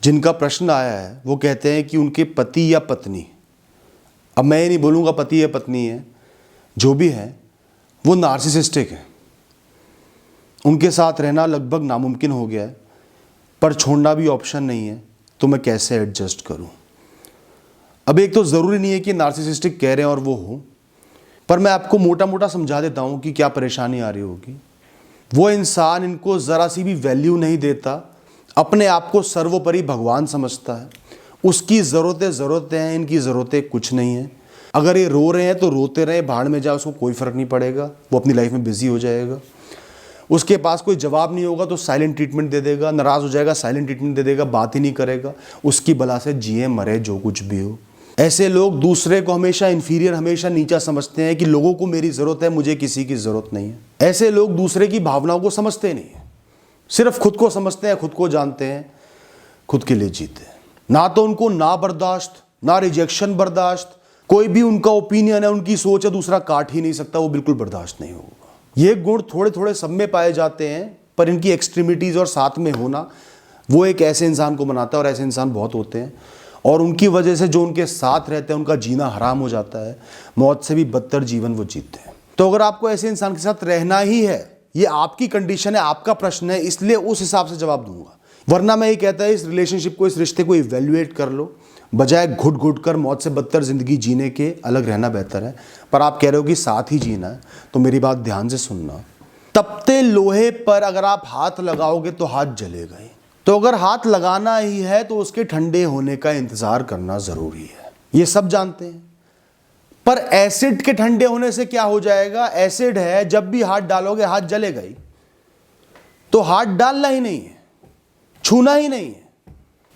जिनका प्रश्न आया है वो कहते हैं कि उनके पति या पत्नी, अब मैं ये नहीं बोलूँगा पति या पत्नी है, जो भी है वो नार्सिसिस्टिक है, उनके साथ रहना लगभग नामुमकिन हो गया है, पर छोड़ना भी ऑप्शन नहीं है, तो मैं कैसे एडजस्ट करूं। अब एक तो ज़रूरी नहीं है कि नार्सिसिस्टिक कह रहे हैं और वो हो, पर मैं आपको मोटा मोटा समझा देता हूं कि क्या परेशानी आ रही होगी। वो इंसान इनको ज़रा सी भी वैल्यू नहीं देता, अपने आप को सर्वोपरि भगवान समझता है, उसकी ज़रूरतें हैं, इनकी ज़रूरतें कुछ नहीं है। अगर ये रो रहे हैं तो रोते रहे, भाड़ में जाए, उसको कोई फ़र्क नहीं पड़ेगा, वो अपनी लाइफ में बिजी हो जाएगा। उसके पास कोई जवाब नहीं होगा तो साइलेंट ट्रीटमेंट दे देगा, नाराज़ हो जाएगा साइलेंट ट्रीटमेंट दे देगा, बात ही नहीं करेगा, उसकी बला से जिए मरे जो कुछ भी हो। ऐसे लोग दूसरे को हमेशा इन्फीरियर, हमेशा नीचा समझते हैं कि लोगों को मेरी ज़रूरत है, मुझे किसी की ज़रूरत नहीं है। ऐसे लोग दूसरे की भावनाओं को समझते नहीं हैं, सिर्फ खुद को समझते हैं, खुद को जानते हैं, खुद के लिए जीते हैं। ना तो उनको ना बर्दाश्त, ना रिजेक्शन बर्दाश्त, कोई भी उनका ओपिनियन है, उनकी सोच है, दूसरा काट ही नहीं सकता, वो बिल्कुल बर्दाश्त नहीं होगा। ये गुण थोड़े थोड़े सब में पाए जाते हैं, पर इनकी एक्सट्रीमिटीज़ और साथ में होना वो एक ऐसे इंसान को बनाता है, और ऐसे इंसान बहुत होते हैं, और उनकी वजह से जो उनके साथ रहते हैं उनका जीना हराम हो जाता है, मौत से भी बदतर जीवन वो जीते हैं। तो अगर आपको ऐसे इंसान के साथ रहना ही है, ये आपकी कंडीशन है, आपका प्रश्न है, इसलिए उस हिसाब से जवाब दूंगा, वरना मैं ये कहता है इस रिलेशनशिप को, इस रिश्ते को इवेल्युएट कर लो, बजाय घुट घुट कर मौत से बदतर जिंदगी जीने के अलग रहना बेहतर है। पर आप कह रहे हो कि साथ ही जीना है, तो मेरी बात ध्यान से सुनना। तपते लोहे पर अगर आप हाथ लगाओगे तो हाथ जलेगा ही, तो अगर हाथ लगाना ही है तो उसके ठंडे होने का इंतजार करना जरूरी है, ये सब जानते हैं। पर एसिड के ठंडे होने से क्या हो जाएगा? एसिड है, जब भी हाथ डालोगे हाथ जलेगा ही, तो हाथ डालना ही नहीं है, छूना ही नहीं है।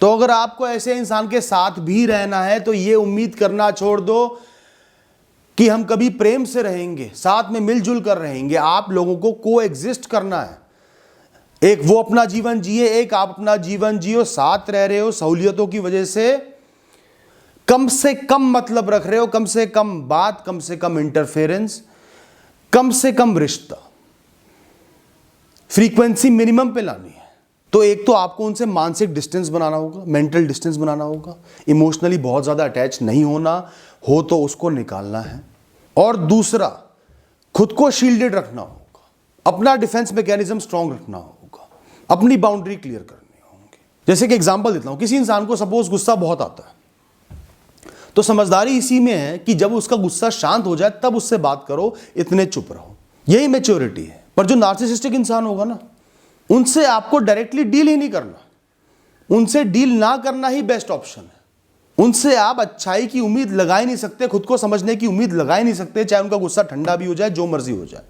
तो अगर आपको ऐसे इंसान के साथ भी रहना है तो ये उम्मीद करना छोड़ दो कि हम कभी प्रेम से रहेंगे, साथ में मिलजुल कर रहेंगे। आप लोगों को को एग्जिस्ट करना है, एक वो अपना जीवन जिए, एक आप अपना जीवन जियो, साथ रह रहे हो, सहूलियतों की वजह से कम से कम मतलब रख रहे हो, कम से कम बात, कम से कम इंटरफेरेंस, कम से कम रिश्ता, फ्रीक्वेंसी मिनिमम पे लानी है। तो एक तो आपको उनसे मानसिक डिस्टेंस बनाना होगा, मेंटल डिस्टेंस बनाना होगा, इमोशनली बहुत ज़्यादा अटैच नहीं होना हो तो उसको निकालना है। और दूसरा, खुद को शील्डेड रखना होगा, अपना डिफेंस मैकेनिज्म स्ट्रांग रखना होगा, अपनी बाउंड्री क्लियर करनी होगी। जैसे कि एग्जांपल देता हूं, किसी इंसान को सपोज गुस्सा बहुत आता है, तो समझदारी इसी में है कि जब उसका गुस्सा शांत हो जाए तब उससे बात करो, इतने चुप रहो, यही मैच्योरिटी है। पर जो नार्सिसिस्टिक इंसान होगा ना, उनसे आपको डायरेक्टली डील ही नहीं करना, उनसे डील ना करना ही बेस्ट ऑप्शन है। उनसे आप अच्छाई की उम्मीद लगा ही नहीं सकते, खुद को समझने की उम्मीद लगा ही नहीं सकते, चाहे उनका गुस्सा ठंडा भी हो जाए, जो मर्जी हो जाए,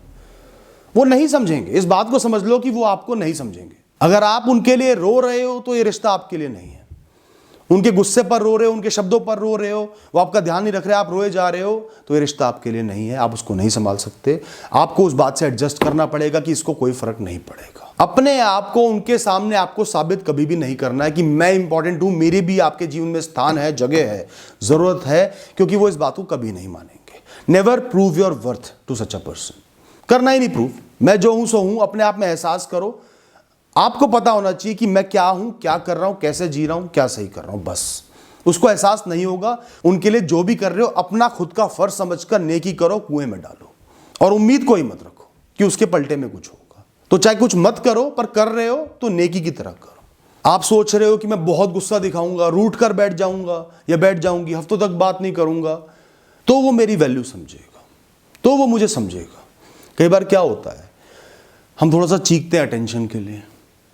वो नहीं समझेंगे। इस बात को समझ लो कि वो आपको नहीं समझेंगे। अगर आप उनके लिए रो रहे हो तो ये रिश्ता आपके लिए नहीं है। उनके गुस्से पर रो रहे हो, उनके शब्दों पर रो रहे हो, वो आपका ध्यान नहीं रख रहे, आप रोए जा रहे हो, तो ये रिश्ता आपके लिए नहीं है, आप उसको नहीं संभाल सकते। आपको उस बात से एडजस्ट करना पड़ेगा कि इसको कोई फर्क नहीं पड़ेगा। अपने आप को उनके सामने आपको साबित कभी भी नहीं करना है कि मैं इंपॉर्टेंट हूं, मेरी भी आपके जीवन में स्थान है, जगह है, जरूरत है, क्योंकि वो इस बात को कभी नहीं मानेंगे। Never prove your worth to such a person, करना ही नहीं प्रूव। मैं जो हूं सो हूं, अपने आप में एहसास करो। आपको पता होना चाहिए कि मैं क्या हूं, क्या कर रहा हूं, कैसे जी रहा हूं, क्या सही कर रहा हूं, बस। उसको एहसास नहीं होगा। उनके लिए जो भी कर रहे हो अपना खुद का फर्ज समझकर नेकी करो, कुएं में डालो, और उम्मीद कोई मत रखो कि उसके पलटे में कुछ होगा। तो चाहे कुछ मत करो, पर कर रहे हो तो नेकी की तरह करो। आप सोच रहे हो कि मैं बहुत गुस्सा दिखाऊंगा, रूठ कर बैठ जाऊंगा या बैठ जाऊंगी, हफ्तों तक बात नहीं करूंगा, तो वो मेरी वैल्यू समझेगा, तो वो मुझे समझेगा। कई बार क्या होता है, हम थोड़ा सा चीखते हैं अटेंशन के लिए,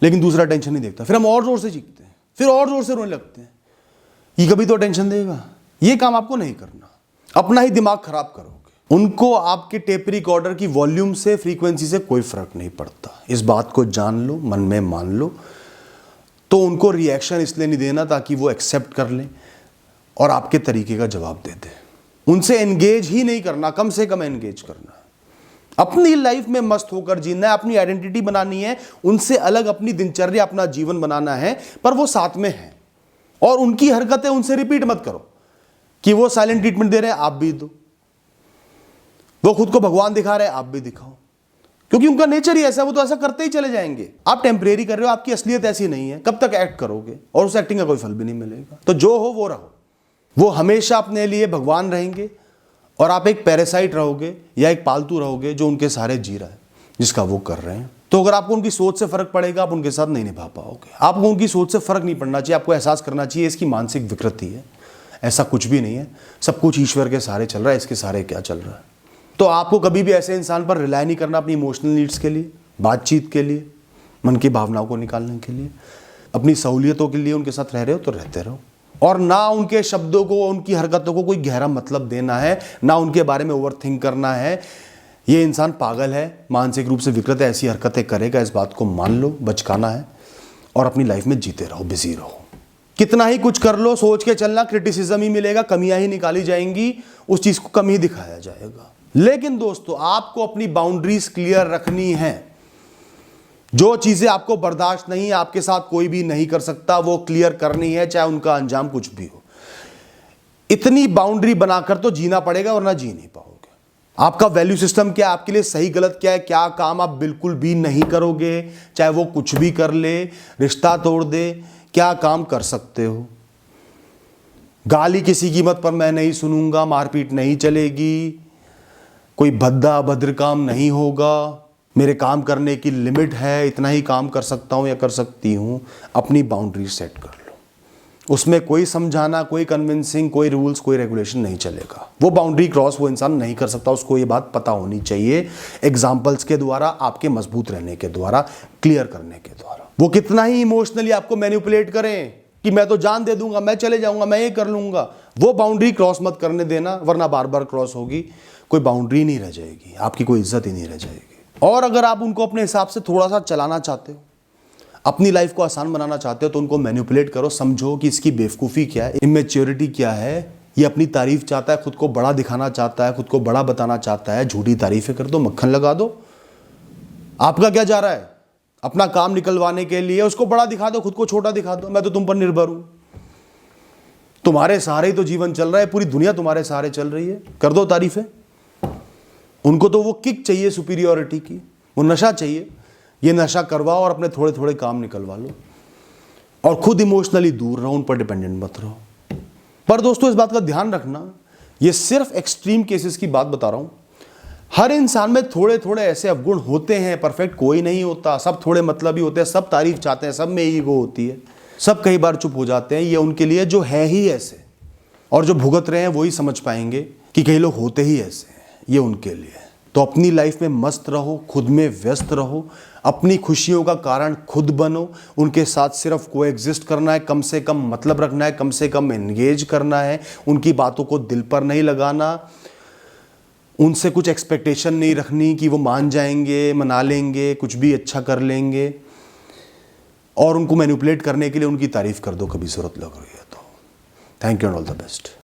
लेकिन दूसरा अटेंशन नहीं देखता, फिर हम और जोर से चीखते हैं, फिर और जोर से रोने लगते हैं, ये कभी तो अटेंशन देगा। ये काम आपको नहीं करना, अपना ही दिमाग खराब करोगे। उनको आपके टेप रिकॉर्डर की वॉल्यूम से, फ्रीक्वेंसी से कोई फर्क नहीं पड़ता। इस बात को जान लो, मन में मान लो। तो उनको रिएक्शन इसलिए नहीं देना ताकि वो एक्सेप्ट कर लें और आपके तरीके का जवाब दे दें। उनसे एंगेज ही नहीं करना, कम से कम एंगेज करना है। अपनी लाइफ में मस्त होकर जीना है, अपनी आइडेंटिटी बनानी है, उनसे अलग अपनी दिनचर्या, अपना जीवन बनाना है, पर वो साथ में है। और उनकी हरकतें उनसे रिपीट मत करो कि वो साइलेंट ट्रीटमेंट दे रहे हैं, आप भी दो। वो खुद को भगवान दिखा रहे हैं, आप भी दिखाओ। क्योंकि उनका नेचर ही ऐसा है, वो तो ऐसा करते ही चले जाएंगे। आप टेम्परेरी कर रहे हो, आपकी असलियत ऐसी नहीं है, कब तक एक्ट करोगे और उस एक्टिंग का कोई फल भी नहीं मिलेगा। तो जो हो वो रहो, वो हमेशा अपने लिए भगवान रहेंगे और आप एक पैरासाइट रहोगे या एक पालतू रहोगे जो उनके सारे जी रहा है, जिसका वो कर रहे हैं। तो अगर आपको उनकी सोच से फर्क पड़ेगा, आप उनके साथ नहीं निभा पाओगे। आपको उनकी सोच से फर्क नहीं पड़ना चाहिए, आपको एहसास करना चाहिए इसकी मानसिक विकृति है, ऐसा कुछ भी नहीं है, सब कुछ ईश्वर के सहारे चल रहा है, इसके सहारे क्या चल रहा है। तो आपको कभी भी ऐसे इंसान पर रिलाय नहीं करना अपनी इमोशनल नीड्स के लिए, बातचीत के लिए, मन की भावनाओं को निकालने के लिए, अपनी सहूलियतों के लिए उनके साथ रह रहे हो तो रहते रहो। और ना उनके शब्दों को, उनकी हरकतों को कोई गहरा मतलब देना है, ना उनके बारे में ओवर थिंक करना है। ये इंसान पागल है, मानसिक रूप से विकृत है, ऐसी हरकतें करेगा, इस बात को मान लो, बचकाना है और अपनी लाइफ में जीते रहो, बिजी रहो। कितना ही कुछ कर लो, सोच के चलना, क्रिटिसिज्म ही मिलेगा, कमियां ही निकाली जाएंगी, उस चीज को कम ही दिखाया जाएगा। लेकिन दोस्तों, आपको अपनी बाउंड्रीज क्लियर रखनी है। जो चीजें आपको बर्दाश्त नहीं, आपके साथ कोई भी नहीं कर सकता, वो क्लियर करनी है, चाहे उनका अंजाम कुछ भी हो। इतनी बाउंड्री बनाकर तो जीना पड़ेगा, वरना जी नहीं पाओगे। आपका वैल्यू सिस्टम क्या है, आपके लिए सही गलत क्या है, क्या काम आप बिल्कुल भी नहीं करोगे, चाहे वो कुछ भी कर ले, रिश्ता तोड़ दे, क्या काम कर सकते हो। गाली किसी कीमत पर मैं नहीं सुनूंगा, मारपीट नहीं चलेगी, कोई भद्दा अभद्र काम नहीं होगा, मेरे काम करने की लिमिट है, इतना ही काम कर सकता हूं या कर सकती हूं। अपनी बाउंड्री सेट कर लो, उसमें कोई समझाना, कोई कन्विंसिंग, कोई रूल्स, कोई रेगुलेशन नहीं चलेगा। वो बाउंड्री क्रॉस वो इंसान नहीं कर सकता, उसको ये बात पता होनी चाहिए, एग्जाम्पल्स के द्वारा, आपके मजबूत रहने के द्वारा, क्लियर करने के द्वारा। वो कितना ही इमोशनली आपको मैनिपुलेट करें कि मैं तो जान दे दूंगा, मैं चले जाऊंगा, मैं ये कर लूंगा, वो बाउंड्री क्रॉस मत करने देना, वरना बार बार क्रॉस होगी, कोई बाउंड्री नहीं रह जाएगी, आपकी कोई इज्जत ही नहीं रह जाएगी। और अगर आप उनको अपने हिसाब से थोड़ा सा चलाना चाहते हो, अपनी लाइफ को आसान बनाना चाहते हो, तो उनको मैनिपुलेट करो, समझो कि इसकी बेवकूफ़ी क्या है, इमेच्योरिटी क्या है। ये अपनी तारीफ चाहता है, खुद को बड़ा दिखाना चाहता है, खुद को बड़ा बताना चाहता है, झूठी तारीफें कर दो, मक्खन लगा दो। आपका क्या जा रहा है, अपना काम निकलवाने के लिए उसको बड़ा दिखा दो, खुद को छोटा दिखा दो, मैं तो तुम पर निर्भर हूं, तुम्हारे सहारे ही तो जीवन चल रहा है, पूरी दुनिया तुम्हारे सहारे चल रही है, कर दो तारीफें। उनको तो वो किक चाहिए सुपीरियॉरिटी की, वो नशा चाहिए, ये नशा करवाओ और अपने थोड़े थोड़े काम निकलवा लो, और खुद इमोशनली दूर रहो, उन पर डिपेंडेंट मत रहो। पर दोस्तों, इस बात का ध्यान रखना, ये सिर्फ एक्सट्रीम केसेस की बात बता रहा हूं। हर इंसान में थोड़े थोड़े ऐसे अवगुण होते हैं, परफेक्ट कोई नहीं होता, सब थोड़े मतलबी होते हैं, सब तारीफ चाहते हैं, सब में ईगो होती है, सब कई बार चुप हो जाते हैं। ये उनके लिए जो है ही ऐसे, और जो भुगत रहे हैं वही समझ पाएंगे कि कई लोग होते ही ऐसे हैं, ये उनके लिए। तो अपनी लाइफ में मस्त रहो, खुद में व्यस्त रहो, अपनी खुशियों का कारण खुद बनो, उनके साथ सिर्फ कोएग्जिस्ट करना है, कम से कम मतलब रखना है, कम से कम एंगेज करना है, उनकी बातों को दिल पर नहीं लगाना, उनसे कुछ एक्सपेक्टेशन नहीं रखनी कि वो मान जाएंगे, मना लेंगे, कुछ भी अच्छा कर लेंगे, और उनको मैनिपुलेट करने के लिए उनकी तारीफ कर दो कभी ज़रूरत लग रही है तो। Thank you and all the best.